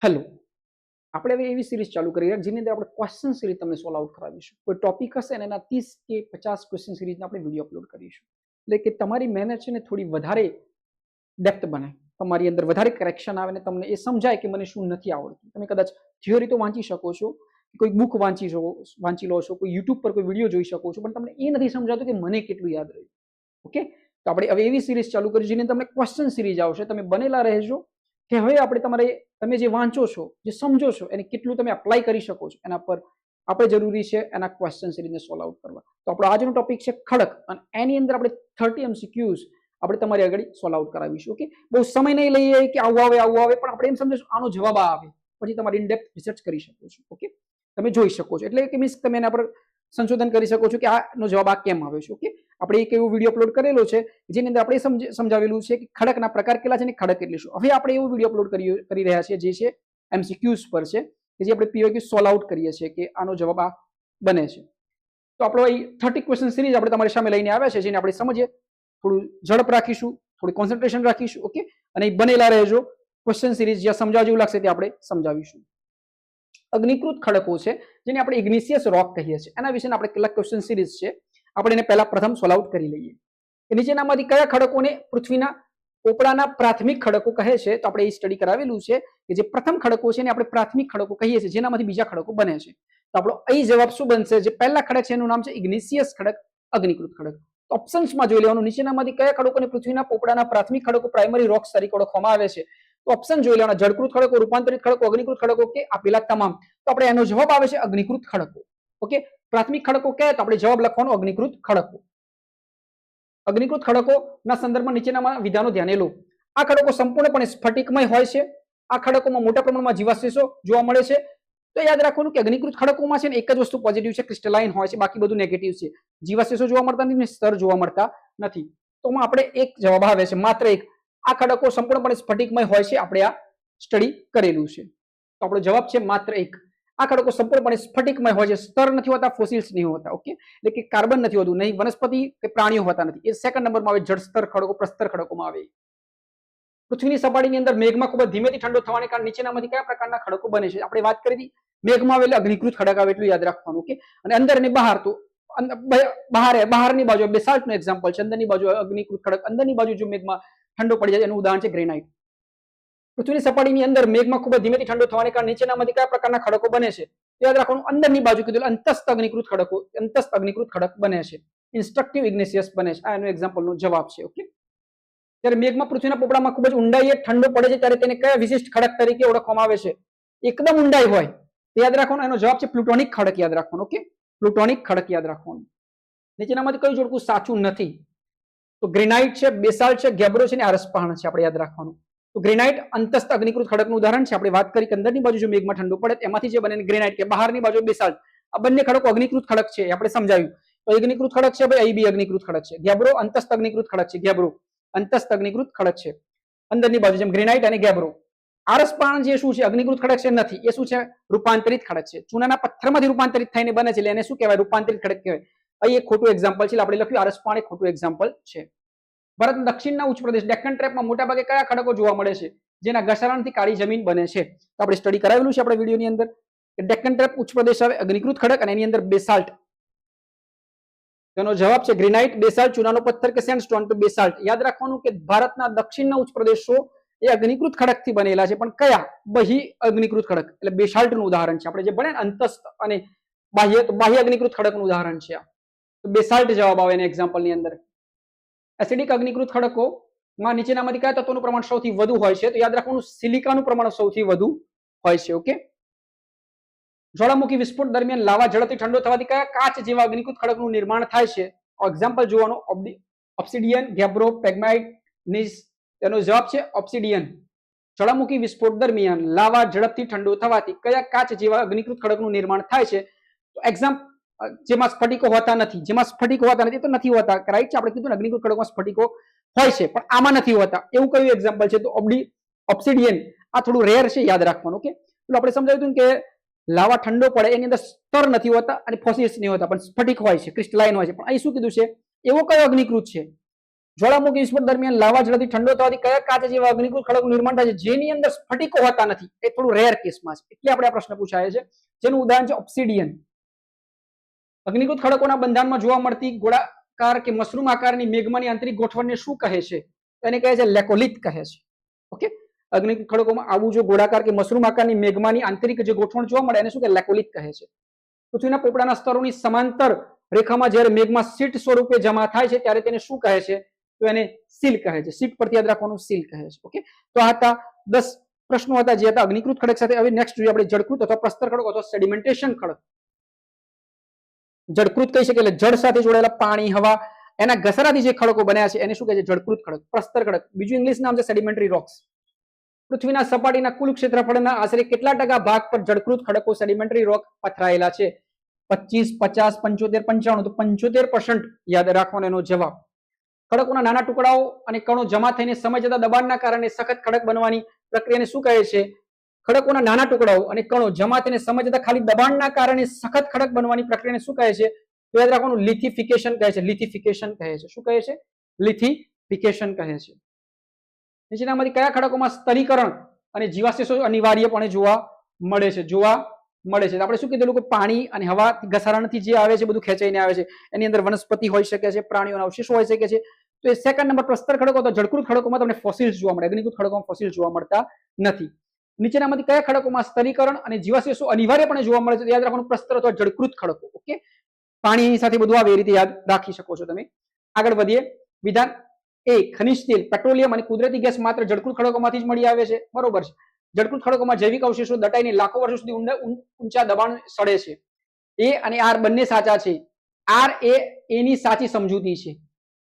Hello, આપણે હવે એવી સિરીઝ ચાલુ કરી રહ્યા જેની અંદર આપણે ક્વેશ્ચન સિરીઝ તમને સોલ્વ આઉટ કરાવીશું. કોઈ ટોપિક હશે અને એના 30 કે 50 ક્વેશ્ચન સિરીઝને આપણે વિડીયો અપલોડ કરીશું. એટલે કે તમારી મહેનત છે ને થોડી વધારે ડેપ્થ બને, તમારી અંદર વધારે કરેક્શન આવે ને તમને એ સમજાય કે મને શું નથી આવડતું. તમે કદાચ થિયોરી તો વાંચી શકો છો, કોઈ બુક વાંચી લો છો, કોઈ યુટ્યુબ પર કોઈ વિડીયો જોઈ શકો છો, પણ તમને એ નથી સમજાતું કે મને કેટલું યાદ રહ્યું. ઓકે, તો આપણે હવે એવી સિરીઝ ચાલુ કરી જેની તમને ક્વેશ્ચન સિરીઝ આવશે. તમે બનેલા રહેજો કે હવે આપણે તમે જે વાંચો છો, જે સમજો છો, એને કેટલું તમે અપ્લાય કરી શકો છો એના પર આપણે જરૂરી છે એના ક્વેશ્ચન સિરીઝને સોલ્વ આઉટ કરવા. તો આપણો આજનો ટોપિક છે ખડક, અને એની અંદર આપણે 30 MCQs આપણે તમારી આગળ સોલ્વ આઉટ કરાવીશું. ઓકે, બહુ સમય નહીં લઈએ કે આવું આવે, પણ આપણે એમ સમજીશું આનો જવાબ આવે, પછી તમારી ઇનડેપ્થ રિસર્ચ કરી શકો છો. ઓકે, તમે જોઈ શકો છો, એટલે કે મીન્સ તમે એના પર સંશોધન કરી શકો છો કે આનો જવાબ આ કેમ આવે છે. ઓકે, આપણે એક એવો વિડીયો અપલોડ કરેલો છે જેની અંદર આપણે સમજાવેલું છે કે ખડકના પ્રકાર કેટલા છે અને ખડક એટલે શું. હવે આપણે એવો વિડીયો અપલોડ કરી રહ્યા છીએ જે છે MCQs પર છે, કે જે આપણે POQ સોલ્વ આઉટ કરીએ છીએ કે આનો જવાબ આ બને છે. તો આપણો અહીં 30 ક્વેશ્ચન સિરીઝ આપણે તમારી સામે લઈને આવ્યા છે, જેને આપણે સમજીએ, થોડું ઝડપ રાખીશું, થોડું કોન્સન્ટ્રેશન રાખીશું. ઓકે, અને બનેલા રહેજો. ક્વેશ્ચન સિરીઝ જ્યાં સમજાવવા જેવું લાગશે ત્યાં આપણે સમજાવીશું. અગ્નિકૃત ખડકો છે જેને આપણે ઇગ્નિશિયસ રોક કહીએ છીએ, એના વિશે આપણે કેટલાક ક્વેશ્ચન સિરીઝ છે, આપણે એને પહેલા પ્રથમ સોલ્વ આઉટ કરી લઈએ. નીચેનામાંથી કયા ખડકોને પૃથ્વીના પોપડાના પ્રાથમિક ખડકો કહે છે? તો આપણે એ સ્ટડી કરાવેલું છે કે જે પ્રથમ ખડકો છે એને આપણે પ્રાથમિક ખડકો કહીએ છીએ, જેનામાંથી બીજા ખડકો બને છે. તો આપણો અહીં જવાબ શું બનશે? જે પહેલા ખડક છે એનું નામ છે ઇગ્નિશિયસ ખડક, અગ્નિકૃત ખડક. ઓપ્શન્સમાં જોઈ લેવાનું, નીચેનામાંથી કયા ખડકોને પૃથ્વીના પોપડાના પ્રાથમિક ખડકો, પ્રાઇમરી રોક્સ તરીકે ઓળખવામાં આવે છે? તો ઓપ્શન જોઈ લેવાના, જળકૃત ખડકો, રૂપાંતરિત ખડકો, અગ્નિકૃત ખડકો કે આપેલા તમામ. તો આપણે એનો જવાબ આવે છે અગ્નિકૃત ખડકો. ઓકે, પ્રાથમિક ખડકો કહે તો આપણે જવાબ લખવાનો અગ્નિકૃત ખડકો. અગ્નિકૃત ખડકોના સંદર્ભમાં નીચેના વિધાનો ધ્યાને લો. આ ખડકો સંપૂર્ણપણે સ્ફટિકમય હોય છે. આ ખડકોમાં મોટા પ્રમાણમાં જીવાશેષો જોવા મળે છે. તો યાદ રાખવાનું કે અગ્નિકૃત ખડકોમાં છે ને એક જ વસ્તુ પોઝિટિવ છે, ક્રિસ્ટલાઇન હોય છે, બાકી બધું નેગેટિવ છે. જીવાશેષો જોવા મળતા નથી, સ્તર જોવા મળતા નથી. તો આપણે એક જવાબ આવે છે, માત્ર એક. આ ખડકો સંપૂર્ણપણે સ્ફટિકમય હોય છે, આપણે આ સ્ટડી કરેલું છે. તો આપણો જવાબ છે માત્ર એક. આ ખડકો સંપૂર્ણપણે સ્ફટિકમય હોય છે, સ્તર નથી હોતા, ફોસિલ્સ નહીં હોતા. ઓકે, એટલે કે કાર્બન નથી હોતું, નહીં વનસ્પતિ કે પ્રાણીઓ હોતા નથી. એ સેકન્ડ નંબરમાં આવે. જળસ્તર ખડકો, પ્રસ્તર ખડકોમાં આવે. પૃથ્વીની સપાટીની અંદર મેઘમાં ખૂબ જ ધીમેથી ઠંડો થવાને કારણે નીચેનામાંથી કયા પ્રકારના ખડકો બને છે? આપણે વાત કરી હતી, મેઘમાં આવે એટલે અગ્નિકૃત ખડક આવે, એટલું યાદ રાખવાનું. ઓકે, અને અંદર અને બહાર, તો બહારની બાજુ બેસાલ્ટનું એક્ઝામ્પલ છે, અંદરની બાજુ અગ્નિકૃત ખડક. અંદરની બાજુ જો મેઘમાં ઠંડો પડી જાય એનું ઉદાહરણ છે ગ્રેનાઇટ. પૃથ્વીની સપાટીની અંદર મેઘમાં ખૂબ જ ધીમેથી ઠંડો થવાને કારણે નીચેનામાંથી કયા પ્રકારના ખડકો બને છે? યાદ રાખવાનું, અંદરની બાજુ કીધું અંતસ્થ અગ્નિકૃત ખડકો, અંતસ્થ અગ્નિકૃત ખડક બને છે. ઇન્સ્ટ્રક્ટિવ ઇગ્નેશિયસ બને છે. આ એનો એક્ઝામ્પલનો જવાબ છે. ઓકે, જ્યારે મેઘમાં પૃથ્વીના પોપડામાં ખૂબ જ ઊંડાઈએ ઠંડો પડે છે ત્યારે તેને કયા વિશિષ્ટ ખડક તરીકે ઓળખવામાં આવે છે? એકદમ ઊંડાઈ હોય તો યાદ રાખવાનું, એનો જવાબ છે પ્લુટોનિક ખડક. યાદ રાખવાનું. ઓકે, પ્લુટોનિક ખડક યાદ રાખવાનું. નીચેનામાંથી કયું જોડકું સાચું નથી? તો ગ્રેનાઇટ છે, બેસાલ્ટ છે, ગેબ્રો છે ને આરસપહાણ છે. આપણે યાદ રાખવાનું. તો ગ્રેનાઇટ અંતસ્થ અગ્નિકૃત ખડકનું ઉદાહરણ છે. આપણે વાત કરી કે અંદરની બાજુ જો મેઘમાં ઠંડો પડે એમાંથી જે બને ગ્રેનાઇટ, કે બહારની બાજુ બેસાલ્ટ. આ બંને ખડકો અગ્નિકૃત ખડક છે, આપણે સમજાવ્યું. તો અગ્નિકૃત ખડક છે ભાઈ, અહીં બી અગ્નિકૃત ખડક છે. ગેબ્રો અંતસ્થ અગ્નિકૃત ખડક છે. ગેબ્રો અંતસ્થ અગ્નિકૃત ખડક છે, અંદરની બાજુ, જેમ ગ્રેનાઇટ અને ગેબ્રો. આરસપહાણ જે શું છે? અગ્નિકૃત ખડક છે નથી, એ શું છે? રૂપાંતરિત ખડક છે. ચૂનાના પથ્થરમાંથી રૂપાંતરિત થઈને બને છે, એટલે એને શું કહેવાય? રૂપાંતરિત ખડક કહેવાય. અહીં એક ખોટું એક્ઝામ્પલ છે, આપણે લખ્યું આરસપહાણ એક ખોટું એક્ઝામ્પલ છે. ભારતના દક્ષિણના ઉચ્ચ પ્રદેશ ડેક્કન ટ્રેપમાં મોટાભાગે કયા ખડકો જોવા મળે છે જેના ઘસારણથી કાળી જમીન બને છે? તો આપણે સ્ટડી કરાવેલું છે આપણે વિડીયોની અંદર કે ડેક્કન ટ્રેપ ઉચ્ચ પ્રદેશ આવે, અગ્નિકૃત ખડક, અને એની અંદર બેસાલ્ટ. તેનો જવાબ છે ગ્રેનાઇટ, બેસાલ્ટ, ચૂનાનો પથ્થર કે સેન્ડસ્ટોન. તો બેસાલ્ટ. યાદ રાખવાનું કે ભારતના દક્ષિણના ઉચ્ચ પ્રદેશો એ અગ્નિકૃત ખડકથી બનેલા છે, પણ કયા? બહિ અગ્નિકૃત ખડક, એટલે બેસાલ્ટનું ઉદાહરણ છે. આપણે જે ભણે અંતસ્થ અને બાહ્ય, તો બાહ્ય અગ્નિકૃત ખડકનું ઉદાહરણ છે આ. તો બેસાલ્ટ જવાબ આવે એના એક્ઝામ્પલની અંદર. એસિડિક અગ્નિકૃત ખડકોમાં નીચેનામાંથી કયા તત્વોનું પ્રમાણ સૌથી વધુ હોય છે? તો યાદ રાખવાનું, સિલિકાનું પ્રમાણ સૌથી વધુ હોય છે. ઓકે, જ્વાળામુખી વિસ્ફોટ દરમિયાન લાવા ઝડપથી ઠંડો થવાથી કયા કાચ જેવા અગ્નિકૃત ખડકનું નિર્માણ થાય છે? એક્ઝામ્પલ જોવાનો, ઓબ્સિડિયન, ગેબ્રો, પેગ્માઇટ, નીસ. તેનો જવાબ છે ઓબ્સિડિયન. જ્વાળામુખી વિસ્ફોટ દરમિયાન લાવા ઝડપથી ઠંડો થવાથી કયા કાચ જેવા અગ્નિકૃત ખડકનું નિર્માણ થાય છે? તો એક્ઝામ્પલ, જેમાં સ્ફટિકો હોતા નથી, જેમાં સ્ફટિકો હોતા નથી તો નથી હોતા, રાઈટ છે. આપણે કીધું ને અગ્નિકૃત ખડકોમાં સ્ફટિકો હોય છે પણ આમાં નથી હોતા, એવું કયું એક્ઝામ્પલ છે? તો ઓબ્સિડિયન. આ થોડું રેર છે, યાદ રાખવાનું. ઓકે, એટલે આપણે સમજાવ્યું કે લાવા ઠંડો પડે એની અંદર સ્તર નથી હોતા અને ફોસિલ્સ નહીં હોતા, પણ સ્ફટિક હોય છે, ક્રિસ્ટલાઇન હોય છે. પણ અહીં શું કીધું છે? એવો કયો અગ્નિકૃત છે જ્વાળામુખી વિસ્ફોટ દરમિયાન લાવા ઝડપથી ઠંડો થવાથી કયા કાચ જેવા અગ્નિકૃત ખડકનું નિર્માણ થાય છે જેની અંદર સ્ફટિકો હોતા નથી? એ થોડું રેર કેસમાં છે એટલે આપણે આ પ્રશ્ન પૂછાય છે. જેનું ઉદાહરણ છે ઓબ્સિડિયન. અગ્નિકૃત ખડકોના બંધારણમાં જોવા મળતી ગોળાકાર કે મશરૂમ આકારની મેગ્માની આંતરિક ગોઠવણને શું કહે છે? એને કહે છે લેકોલિથ કહે છે. ઓકે, અગ્નિકૃત ખડકોમાં આવું જો ગોળાકાર કે મશરૂમ આકારની મેગ્માની આંતરિક જે ગોઠવણ જોવા મળે એને શું કહે? લેકોલિથ કહે છે. પૃથ્વીના પોપડાના સ્તરોની સમાંતર રેખામાં જ્યારે મેગ્મા શીટ સ્વરૂપે જમા થાય છે ત્યારે તેને શું કહે છે? તો એને સીલ કહે છે. શીટ પરથી યાદ રાખવાનું, સીલ કહે છે. ઓકે, તો આ હતા 10 પ્રશ્નો હતા જે હતા અગ્નિકૃત ખડક સાથે. હવે નેક્સ્ટ જોઈએ આપણે જળકૃત અથવા પ્રસ્તર ખડક અથવા સેડિમેન્ટેશન ખડક. જળકૃત કહી શકે એટલે જળ સાથે જોડાયેલા પાણી, હવા એના ઘસારાથી જે ખડકો બન્યા છે એને શું કહે છે? જળકૃત ખડક. પ્રસ્તર ખડક બીજું ઇંગ્લિશ નામ છે સેડિમેન્ટરી રોક્સ. પૃથ્વીના સપાટીના કુલ ક્ષેત્રફળના આશરે કેટલા ટકા ભાગ પર જળકૃત ખડકો સેડિમેન્ટરી રોક પથરાયેલા છે? 25, 50, 75, 95. તો 75% યાદ રાખવાનો એનો જવાબ. ખડકોના નાના ટુકડાઓ અને કણો જમા થઈને સમય જતા દબાણના કારણે સખત ખડક બનવાની પ્રક્રિયાને શું કહે છે? ખડકોના નાના ટુકડાઓ અને કણો જમા થઈને સમય જતા ખાલી દબાણના કારણે સખત ખડક બનવાની પ્રક્રિયાને શું કહે છે? તો યાદ રાખવાનું લિથિફિકેશન કહે છે. લિથિફિકેશન કહે છે. શું કહે છે? લિથિફિકેશન કહે છે. નીચેનામાંથી કયા ખડકોમાં સ્તરીકરણ અને જીવાશેષો અનિવાર્યપણે જોવા મળે છે? આપણે શું કીધું કે પાણી અને હવા ઘસારણથી જે આવે છે બધું ખેંચાઈને આવે છે. એની અંદર વનસ્પતિ હોઈ શકે છે, પ્રાણીઓના અવશેષો હોઈ શકે છે. તો એ સેકન્ડ નંબર પ્રસ્તર ખડકો. તો જળકૃત ખડકોમાં તમને ફોસિલ્સ જોવા મળે, અગ્નિકૃત ખડકોમાં ફોસિલ્સ જોવા મળતા નથી. નીચેનામાંથી કયા ખડકોમાં સ્તરીકરણ અને જીવાશેષો અનિવાર્યપણે જોવા મળે છે? યાદ રાખવાનું પ્રસ્તર અથવા જળકૃત ખડકો. ઓકે, પાણી સાથે બધું આવે એ રીતે યાદ રાખી શકો છો તમે. આગળ વધીએ. વિધાન એ ખનિજ તેલ, પેટ્રોલિયમ અને કુદરતી ગેસ માત્ર જળકૃત ખડકોમાંથી જ મળી આવે છે. બરોબર છે. જળકૃત ખડકોમાં જૈવિક અવશેષો દટાઈને લાખો વર્ષો સુધી ઊંચા દબાણ સડે છે. એ અને આર બંને સાચા છે. આર એ એની સાચી સમજૂતી છે.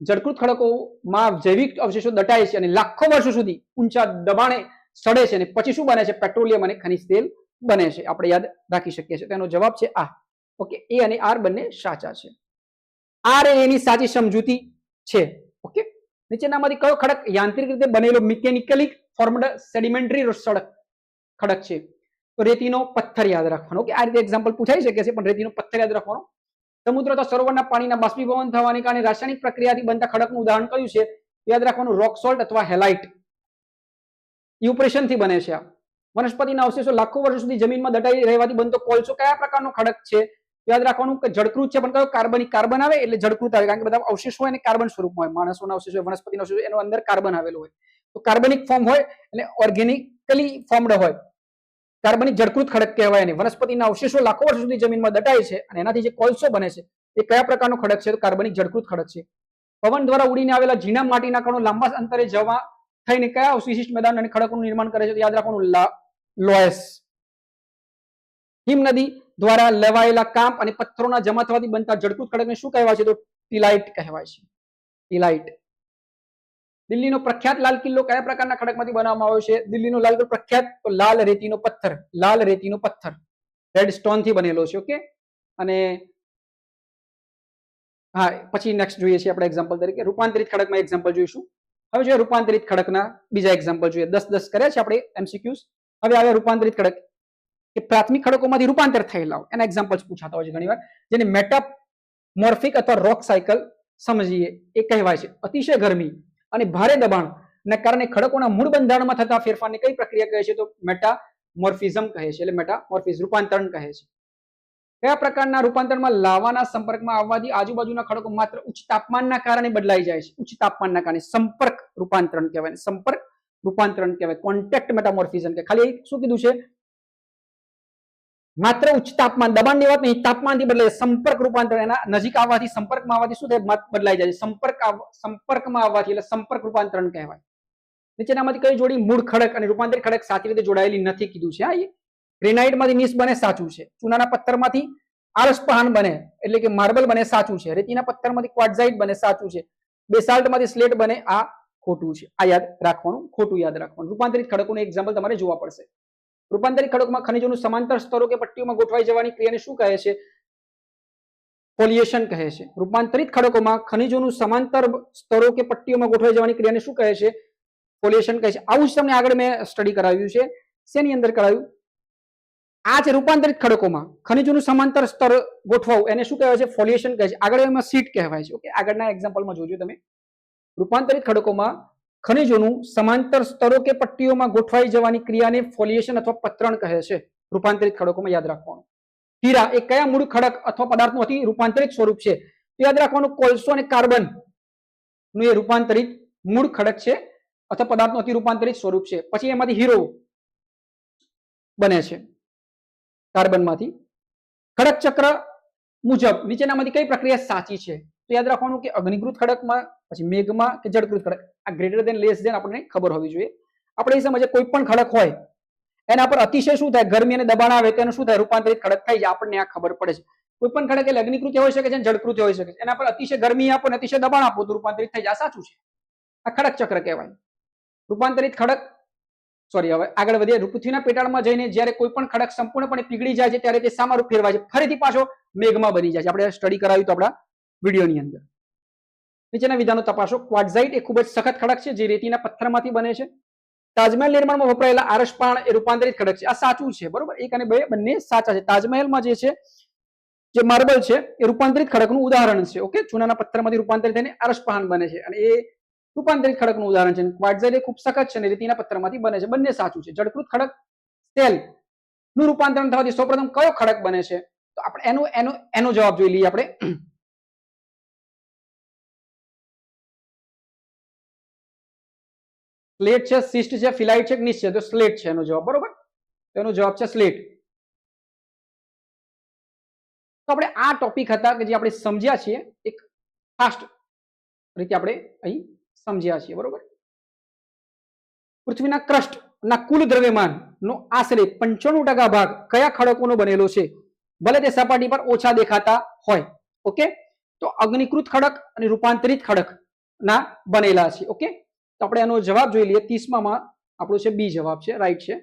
જળકૃત ખડકોમાં જૈવિક અવશેષો દટાય છે અને લાખો વર્ષો સુધી ઊંચા દબાણે સડે છે અને પછી શું બને છે? પેટ્રોલિયમ અને ખનિજ તેલ બને છે. આપણે યાદ રાખી શકીએ છીએ. તેનો જવાબ છે આ. ઓકે, એ અને આર બંને સાચા છે. આર એ એની સાચી સમજૂતી છે. ઓકે, નીચેનામાંથી કયો ખડક યાંત્રિક રીતે બનેલો મિકેનિકલી ફોર્મડ સેડિમેન્ટરી ખડક છે? તો રેતીનો પથ્થર યાદ રાખવાનો. ઓકે, આ રીતે એક્ઝામ્પલ પૂછાઈ શકે છે પણ રેતીનો પથ્થર યાદ રાખવાનો. સમુદ્ર અથવા સરોવરના પાણીના બાષ્પીભવન થવાને કારણે રાસાયણિક પ્રક્રિયાથી બનતા ખડકનું ઉદાહરણ કયું છે? યાદ રાખવાનું રોક સોલ્ટ અથવા હેલાઇટ. ઇવોપરેશનથી બને છે. આ વનસ્પતિના અવશેષો લાખો વર્ષો સુધી જમીનમાં દટાઈ રહેવાથી બનતો કોલસો કયા પ્રકારનો ખડક છે? યાદ રાખવાનું કે જળકૃત છે પણ કયો? કાર્બનિક. કાર્બન આવે એટલે જળકૃત આવે કારણ કે બધા અવશેષ હોય ને કાર્બન સ્વરૂપમાં હોય. માણસોના અવશેષ હોય, વનસ્પતિના અવશેષ હોય, એનો અંદર કાર્બન આવેલું હોય. તો કાર્બનિક ફોર્મ હોય એટલે ઓર્ગેનિકલી ફોર્મડ હોય. કાર્બનિક જળકૃત ખડક કહેવાય ને. વનસ્પતિના અવશેષો લાખો વર્ષ સુધી જમીનમાં દટાય છે અને એનાથી જે કોલસો બને છે એ કયા પ્રકારનો ખડક છે? તો કાર્બનિક જળકૃત ખડક છે. પવન દ્વારા ઉડીને આવેલા ઝીણા માટીના કણો લાંબા અંતરે જવા થઈને કયા વિશિષ્ટ મેદાન અને ખડકોનું નિર્માણ કરે છે? યાદ રાખવાનું લોયસ. હિમ નદી દ્વારા લેવાયેલા કાંપ અને પથ્થરોના જમા થવાથી બનતા જળકૃત ખડકને શું કહેવાય છે? તો ટીલાઇટ કહેવાય છે. ટીલાઇટ. દિલ્હીનો પ્રખ્યાત લાલ કિલ્લો કયા પ્રકારના ખડકમાંથી બનાવવામાં આવ્યો છે? દિલ્હીનો લાલ કિલ્લો પ્રખ્યાત તો લાલ રેતીનો પથ્થર. લાલ રેતીનો પથ્થર રેડ સ્ટોન થી બનેલો છે. ઓકે, અને હા પછી નેક્સ્ટ જોઈએ છે આપણે એક્ઝામ્પલ તરીકે રૂપાંતરિત ખડકમાં એક્ઝામ્પલ જોઈશું. હવે જોઈએ રૂપાંતરિત ખડકના બીજા એક્ઝામ્પલ જોઈએ. 10 કર્યા છે આપણે એમસીક્યુઝ. હવે આવે રૂપાંતરિત ખડક કે પ્રાથમિક ખડકોમાંથી રૂપાંતર થયેલા હોય એના એક્ઝામ્પલ્સ પૂછાતા હોય છે ઘણીવાર. જેને મેટામોર્ફિક અથવા રોક સાયકલ સમજીએ એ કહેવાય છે. અતિશય ગરમી અને ભારે દબાણના કારણે ખડકોના મૂળ બંધારણમાં થતા ફેરફારને કઈ પ્રક્રિયા કહે છે? તો મેટામોર્ફિઝમ કહે છે. એટલે મેટામોર્ફિઝમ રૂપાંતરણ કહે છે. કયા પ્રકારના રૂપાંતરમાં લાવાના સંપર્કમાં આવવાથી આજુબાજુના ખડકો માત્ર ઉચ્ચ તાપમાનના કારણે બદલાઈ જાય છે? ઉચ્ચ તાપમાનના કારણે સંપર્ક રૂપાંતરણ કહેવાય. સંપર્ક રૂપાંતરણ કહેવાય. કોન્ટેક્ટ મેટામોર્ફિઝમ કે ખાલી શું કીધું છે? માત્ર ઉચ્ચ તાપમાન, દબાણની વાત નહીં, તાપમાનથી બદલાય. સંપર્ક રૂપાંતરણ એના નજીક આવવાથી, સંપર્કમાં આવવાથી શું થાય? બદલાઈ જાય. સંપર્કમાં આવવાથી એટલે સંપર્ક રૂપાંતરણ કહેવાય. નીચેનામાંથી કઈ જોડી મૂળ ખડક અને રૂપાંતરિત ખડક સાચી રીતે જોડાયેલી નથી કીધું છે? આ ગ્રેનાઇટમાંથી નીસ બને સાચું છે. ચૂનાના પથ્થરમાંથી આળસપહાણ બને એટલે કે માર્બલ બને સાચું છે. રેતીના પથ્થરમાંથી ક્વાર્ટઝાઇટ બને સાચું છે. બેસાલ્ટમાંથી સ્લેટ બને આ ખોટું છે. આ યાદ રાખવાનું, ખોટું યાદ રાખવાનું. રૂપાંતરિત ખડકોનું એક્ઝામ્પલ તમારે જોવા પડશે. રૂપાંતરિત ખડકોમાં ખનિજોનું સમાંતર સ્તરો કે પટ્ટીઓમાં ગોઠવાઈ જવાની ક્રિયાને શું કહે છે? ફોલિયેશન કહે છે. રૂપાંતરિત ખડકોમાં ખનિજોનું સમાંતર સ્તરો કે પટ્ટીઓમાં ગોઠવાઈ જવાની ક્રિયાને શું કહે છે? ફોલિયેશન કહે છે. આવું જ તમને આગળ મેં સ્ટડી કરાવ્યું છે. શેની અંદર કરાવ્યું? આ છે રૂપાંતરિત ખડકોમાં ખનિજોનું સમાંતર સ્તર ગોઠવાવું એને શું કહેવાય છે? ફોલિયેશન કહે છે. આગળ એમાં શીટ કહેવાય છે. ઓકે, આગળના એક્ઝામ્પલમાં જોજો તમે. રૂપાંતરિત ખડકોમાં ખનિજોનું સમાંતર સ્તરો કે પટ્ટીઓમાં ગોઠવાઈ જવાની ક્રિયાને ફોલિયેશન અથવા પત્રણ કહે છે. રૂપાંતરિત ખડકોમાં યાદ રાખવાનું. હીરા એ કયા મૂળ ખડક અથવા પદાર્થનું અતિ રૂપાંતરિત સ્વરૂપ છે? તો યાદ રાખવાનું કોલસો અને કાર્બન નું એ રૂપાંતરિત મૂળ ખડક છે અથવા પદાર્થનું અતિ રૂપાંતરિત સ્વરૂપ છે. પછી એમાંથી હીરો બને છે કાર્બનમાંથી. ખડક ચક્ર મુજબ નીચેનામાંથી કઈ પ્રક્રિયા સાચી છે? તો યાદ રાખવાનું કે અગ્નિકૃત ખડકમાં, પછી મેઘમાં કે જળકૃત ખડક. આ ગ્રેટર દેન લેસ દેન આપણને ખબર હોવી જોઈએ. આપણે એ સમજે કોઈ પણ ખડક હોય એના પર અતિશય શું થાય, ગરમી અને દબાણ આવે તેનું શું થાય, રૂપાંતરિત ખડક થઈ જાય. આપણને આ ખબર પડે છે. કોઈ પણ ખડક એટલે અગ્નિકૃત હોઈ શકે છે અને જળકૃત હોઈ શકે છે. એના પર અતિશય ગરમી આપો અને અતિશય દબાણ આપો તો રૂપાંતરિત થઈ જાય. આ સાચું છે. આ ખડક ચક્ર કહેવાય. રૂપાંતરિત ખડક હવે આગળ વધીએ. પૃથ્વીના પેટાળમાં જઈને જ્યારે કોઈ પણ ખડક સંપૂર્ણપણે પીગળી જાય છે ત્યારે તે શામાં ફેરવાય છે? ફરીથી પાછો મેઘમાં બની જાય છે. આપણે સ્ટડી કરાવ્યું તો આપણા વિડીયોની અંદર. નીચેના વિધાનો તપાસો. ક્વાર્ટઝાઇટ એ ખૂબ જ સખત ખડક છે જે રેતીના પથ્થરમાંથી બને છે. તાજમહેલ નિર્માણમાં વપરાયેલા આરસપાણ એ રૂપાંતરિત ખડક છે. આ સાચું છે, બરોબર. એક અને બે બંને સાચા છે. તાજમહેલમાં જે છે, જે માર્બલ છે એ રૂપાંતરિત ખડકનું ઉદાહરણ છે. ઓકે, ચૂનાના પથ્થરમાંથી રૂપાંતરિત થઈને આરસપાણ બને છે અને એ રૂપાંતરિત ખડકનું ઉદાહરણ છે. ક્વાર્ટઝાઇટ એ ખૂબ સખત છે અને રેતીના પથ્થરમાંથી બને છે. બંને સાચું છે. જળકૃત ખડક સ્ટેલ નું રૂપાંતરણ થવાથી સૌપ્રથમ કયો ખડક બને છે? તો આપણે એનો જવાબ જોઈ લઈએ. આપણે સ્લેટ છે, સિસ્ટ છે, ફિલાઇટ છે, ગ્નીસ છે? તો સ્લેટ છે એનો જવાબ, બરોબર. તો એનો જવાબ છે સ્લેટ. તો આપણે આ ટોપિક હતા કે જે આપણે સમજ્યા છીએ એક ફાસ્ટ રીતે આપણે અહીં સમજ્યા છીએ, બરોબર. પૃથ્વીના ક્રસ્ટના કુલ દ્રવ્યમાનનો આશરે 95% ભાગ કયા ખડકોનો બનેલો છે, ભલે તે સપાટી પર ઓછા દેખાતા હોય? ઓકે, તો અગ્નિકૃત ખડક અને રૂપાંતરિત ખડક ના બનેલા છે. ઓકે, તો આપણે એનો જવાબ જોઈ લઈએ. 30માં આપણો છે બી જવાબ છે, રાઈટ છે.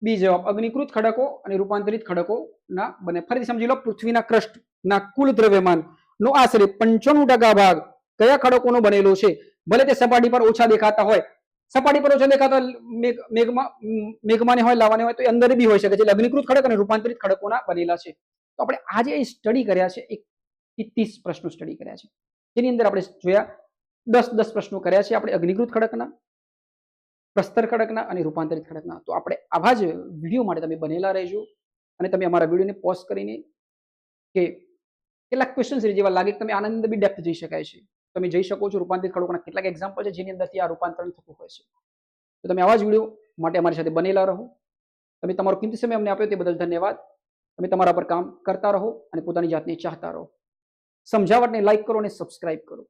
બી જવાબ અગ્નિકૃત ખડકો અને રૂપાંતરિત ખડકો ના બને. ફરીથી સમજી લો. પૃથ્વીના ક્રસ્ટના કુલ દ્રવ્યમાનનો આશરે 95% ભાગ કયા ખડકોનો બનેલો છે, ભલે તે સપાટી પર ઓછા દેખાતા હોય? સપાટી પર ઓછા દેખાતા મેઘમાને હોય, લાવાને હોય, તો અંદર બી હોઈ શકે છે. અગ્નિકૃત ખડક અને રૂપાંતરિત ખડકોના બનેલા છે. તો આપણે આજે સ્ટડી કર્યા છે 30 પ્રશ્નો સ્ટડી કર્યા છે, જેની અંદર આપણે જોયા 10 પ્રશ્નો કર્યા છે આપણે અગ્નિકૃત ખડકના, પ્રસ્તર ખડકના અને રૂપાંતરિત ખડકના. તો આપણે આવા જ વિડીયો માટે તમે બનેલા રહેજો અને તમે અમારા વિડીયોને પોઝ કરીને કે કેટલાક ક્વેશ્ચન જેવા લાગે કે તમે આનંદ બી ડેપ્થ જઈ શકાય છે, તમે જઈ શકો છો. રૂપાંતરિત ખડકોના કેટલાક એક્ઝામ્પલ છે જેની અંદરથી આ રૂપાંતરણ થતું હોય છે. તો તમે આવા જ વિડીયો માટે અમારી સાથે બનેલા રહો. તમે તમારો કિંમતી સમય અમને આપ્યો તે બદલ ધન્યવાદ. તમે તમારા પર કામ કરતા રહો અને પોતાની જાતને ચાહતા રહો. સમજાવટને લાઈક કરો અને સબસ્ક્રાઇબ કરો.